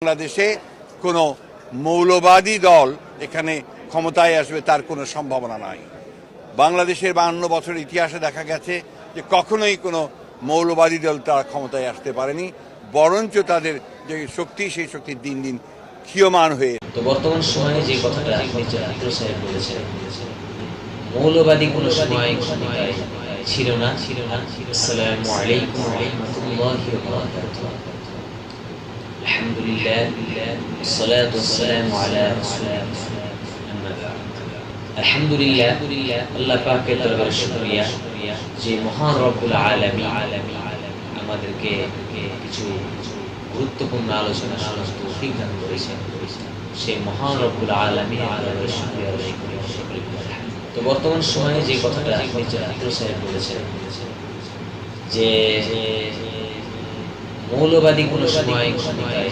বাংলাদেশে কোনো মৌলবাদী দল এখানে ক্ষমতায় আসবে তার কোনো সম্ভাবনা নাই। বাংলাদেশের 52 বছরের ইতিহাসে দেখা গেছে যে কখনোই কোনো মৌলবাদী দল তারা ক্ষমতায় আসতে পারেনি, বরঞ্চ তাদের যে শক্তি সেই শক্তি দিন দিন ক্ষীয়মান হয়ে। তো বর্তমান সময়ে যে কথাটা আপনি সাহেব বলেছেন, মৌলবাদী কোনো সময় ক্ষমতায় ছিল না। আসসালামু আলাইকুম ওয়া রাহমাতুল্লাহি ওয়া বারাকাতুহু। আলহামদুলিল্লাহ, والصلاة والسلام على رسول الله। أما بعد। আলহামদুলিল্লাহ, আল্লাহ পাকের দরবারে শুকরিয়া যে মহান রব্বুল আলামিন আমাদেরকে কিছু গুরুত্বপূর্ণ আলোচনা শোনার তৌফিক দান করেছেন। সেই মহান রব্বুল আলামিনের দরবারে শুকরিয়া আদায় করি। তো বর্তমান সময়ে যে কথাটা আপনি সাহেব বলেছেন যে মৌলবাদী কোনো সময় ক্ষমতায়